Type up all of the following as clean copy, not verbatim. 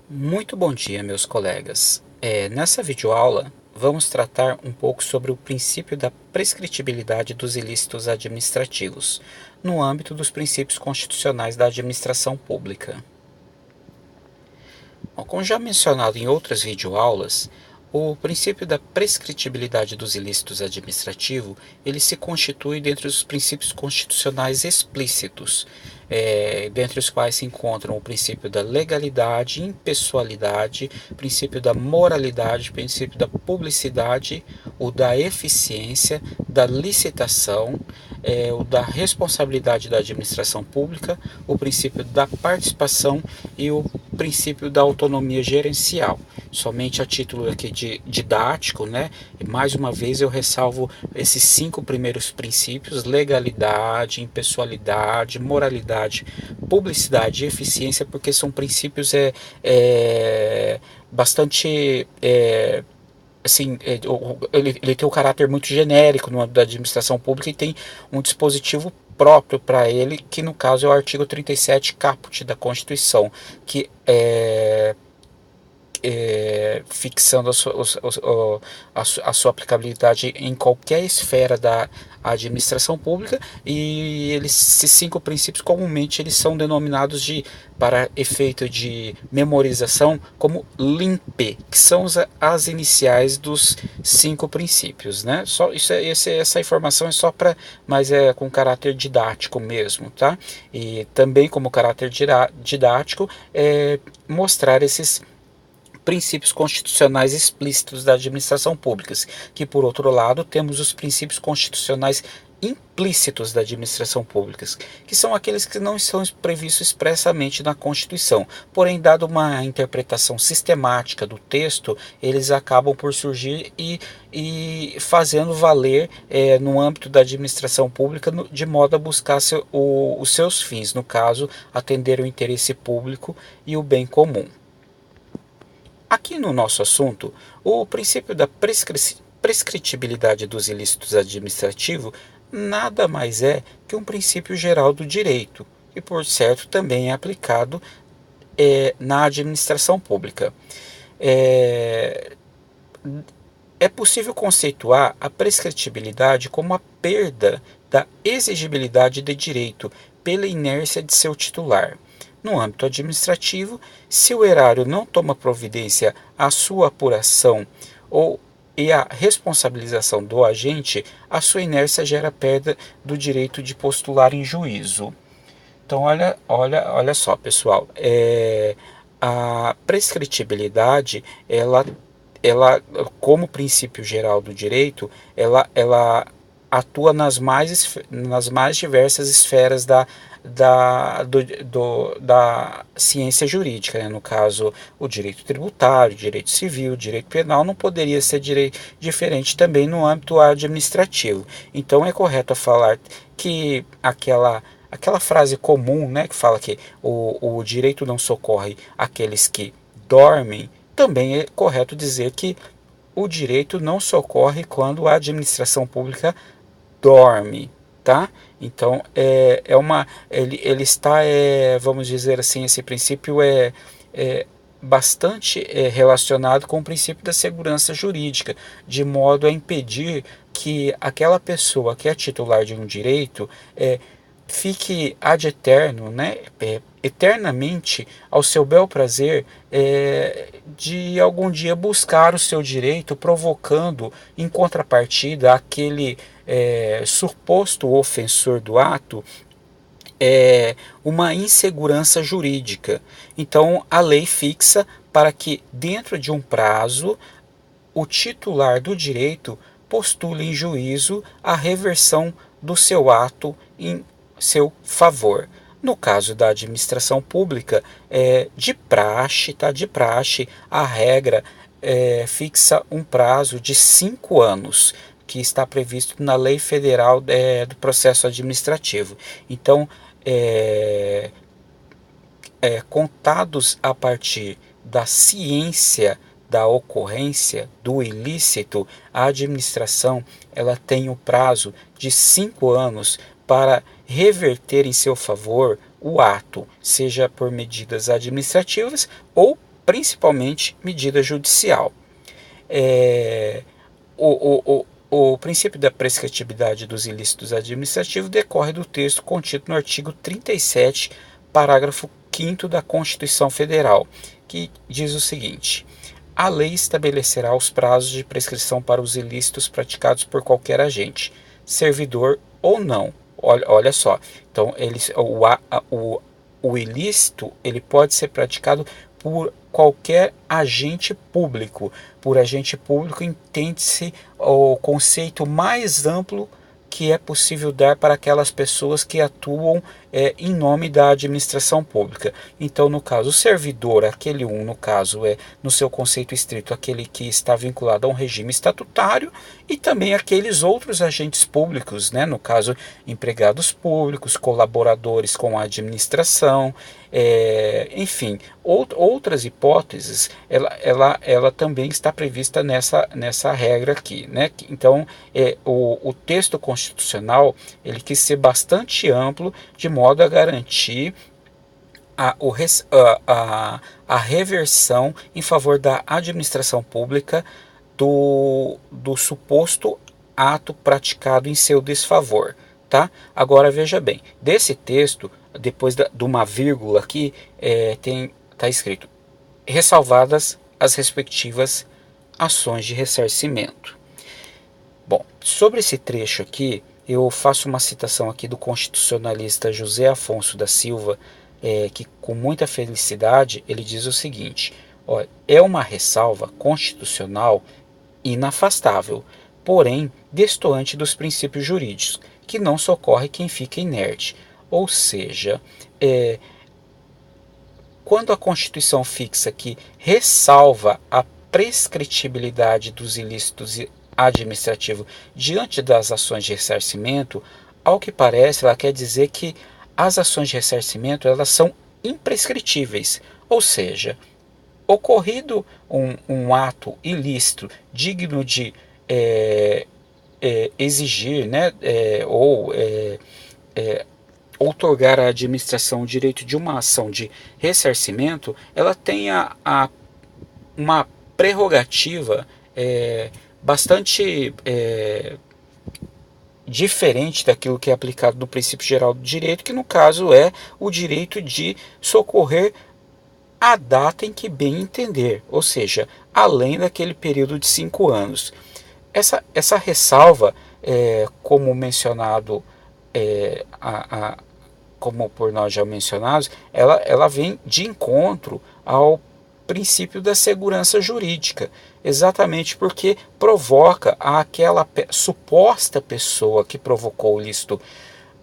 Muito bom dia, meus colegas. Nessa videoaula, vamos tratar um pouco sobre o princípio da prescritibilidade dos ilícitos administrativos, no âmbito dos princípios constitucionais da administração pública. Bom, como já mencionado em outras videoaulas, o princípio da prescritibilidade dos ilícitos administrativos, ele se constitui dentre os princípios constitucionais explícitos, dentre os quais se encontram o princípio da legalidade, impessoalidade, princípio da moralidade, princípio da publicidade, o da eficiência, da licitação, o da responsabilidade da administração pública, o princípio da participação e o princípio da autonomia gerencial. Somente a título aqui de didático, né? E mais uma vez eu ressalvo esses 5 primeiros princípios: legalidade, impessoalidade, moralidade, publicidade e eficiência, porque são princípios bastante assim, ele tem um caráter muito genérico no âmbito da administração pública e tem um dispositivo próprio para ele, que no caso é o artigo 37 caput da Constituição, que fixando a sua aplicabilidade em qualquer esfera da administração pública, e esses 5 princípios comumente eles são denominados para efeito de memorização como LIMP, que são as iniciais dos 5 princípios, né? Só essa informação é só para, mas é com caráter didático mesmo, tá? E também como caráter didático mostrar esses princípios constitucionais explícitos da administração pública, que por outro lado temos os princípios constitucionais implícitos da administração pública, que são aqueles que não estão previstos expressamente na Constituição, porém, dado uma interpretação sistemática do texto, eles acabam por surgir e fazendo valer no âmbito da administração pública, de modo a buscar os seus fins, no caso, atender o interesse público e o bem comum. Aqui no nosso assunto, o princípio da prescritibilidade dos ilícitos administrativos nada mais é que um princípio geral do direito, e por certo também é aplicado na administração pública. É possível conceituar a prescritibilidade como a perda da exigibilidade de direito pela inércia de seu titular. No âmbito administrativo, se o erário não toma providência à sua apuração e à responsabilização do agente, a sua inércia gera perda do direito de postular em juízo. Então, olha só, pessoal, a prescritibilidade, ela, como princípio geral do direito, ela atua nas mais diversas esferas da ciência jurídica, né? No caso, o direito tributário, o direito civil, o direito penal não poderia ser diferente também no âmbito administrativo. Então é correto falar que aquela frase comum, né, que fala que o direito não socorre aqueles que dormem, também é correto dizer que o direito não socorre quando a administração pública dorme, tá? Então ele está, vamos dizer assim, esse princípio é bastante relacionado com o princípio da segurança jurídica, de modo a impedir que aquela pessoa que é titular de um direito fique ad eterno, né, eternamente ao seu bel prazer, de algum dia buscar o seu direito, provocando em contrapartida aquele suposto ofensor do ato uma insegurança jurídica. Então a lei fixa para que dentro de um prazo o titular do direito postule em juízo a reversão do seu ato em seu favor. No caso da administração pública, de praxe, tá? De praxe, a regra fixa um prazo de 5 anos, que está previsto na Lei Federal do Processo Administrativo. Então, contados a partir da ciência da ocorrência do ilícito, a administração ela tem o prazo de 5 anos para reverter em seu favor o ato, seja por medidas administrativas ou principalmente medida judicial. O princípio da prescritibilidade dos ilícitos administrativos decorre do texto contido no artigo 37, parágrafo 5º da Constituição Federal, que diz o seguinte: a lei estabelecerá os prazos de prescrição para os ilícitos praticados por qualquer agente, servidor ou não. Olha só, então o ilícito ele pode ser praticado por qualquer agente público. Por agente público entende-se o conceito mais amplo que é possível dar para aquelas pessoas que atuam em nome da administração pública. Então, no caso, o servidor, aquele no caso, no seu conceito estrito, aquele que está vinculado a um regime estatutário, e também aqueles outros agentes públicos, né? No caso, empregados públicos, colaboradores com a administração, enfim, outras hipóteses, ela também está prevista nessa regra aqui, né? Então, o texto constitucional ele quis ser bastante amplo, de modo a garantir a reversão em favor da administração pública do suposto ato praticado em seu desfavor. Tá? Agora veja bem, desse texto, depois de uma vírgula aqui, está escrito: ressalvadas as respectivas ações de ressarcimento. Bom, sobre esse trecho aqui, eu faço uma citação aqui do constitucionalista José Afonso da Silva, que com muita felicidade ele diz o seguinte: ó, é uma ressalva constitucional inafastável, porém destoante dos princípios jurídicos, que não socorre quem fica inerte. Ou seja, quando a Constituição fixa que ressalva a prescritibilidade dos ilícitos administrativos diante das ações de ressarcimento, ao que parece, ela quer dizer que as ações de ressarcimento elas são imprescritíveis, ou seja, ocorrido um ato ilícito digno de exigir, né, outorgar à administração o direito de uma ação de ressarcimento, ela tem uma prerrogativa bastante diferente daquilo que é aplicado no princípio geral do direito, que no caso é o direito de socorrer a data em que bem entender, ou seja, além daquele período de 5 anos. Essa ressalva, como mencionado, como por nós já mencionados, ela vem de encontro ao princípio da segurança jurídica, exatamente porque provoca àquela suposta pessoa que provocou o ilícito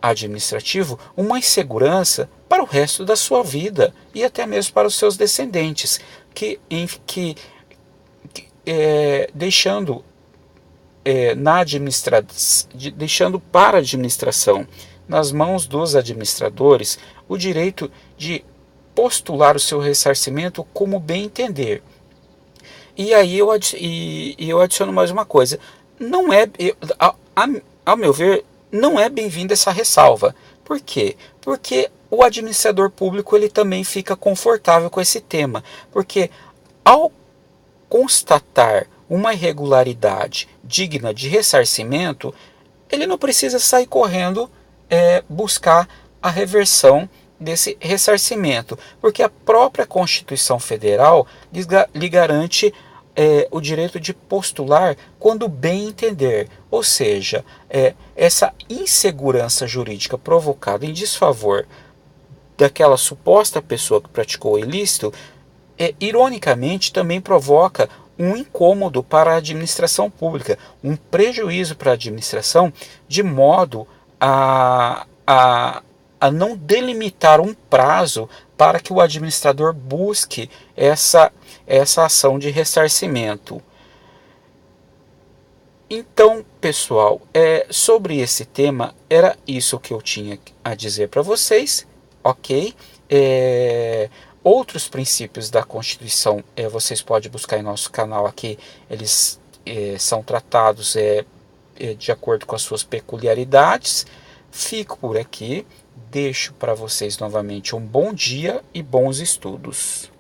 administrativo uma insegurança para o resto da sua vida e até mesmo para os seus descendentes, deixando deixando para a administração, nas mãos dos administradores, o direito de postular o seu ressarcimento como bem entender. E aí eu adiciono mais uma coisa: não ao meu ver, não é bem-vinda essa ressalva. Por quê? Porque o administrador público ele também fica confortável com esse tema, porque ao constatar uma irregularidade digna de ressarcimento, ele não precisa sair correndo buscar a reversão desse ressarcimento, porque a própria Constituição Federal lhe garante o direito de postular quando bem entender, ou seja, essa insegurança jurídica provocada em desfavor daquela suposta pessoa que praticou o ilícito, ironicamente também provoca um incômodo para a administração pública, um prejuízo para a administração, de modo a não delimitar um prazo para que o administrador busque essa ação de ressarcimento. Então, pessoal, sobre esse tema, era isso que eu tinha a dizer para vocês, ok? Outros princípios da Constituição vocês podem buscar em nosso canal aqui, eles são tratados de acordo com as suas peculiaridades. Fico por aqui, deixo para vocês novamente um bom dia e bons estudos.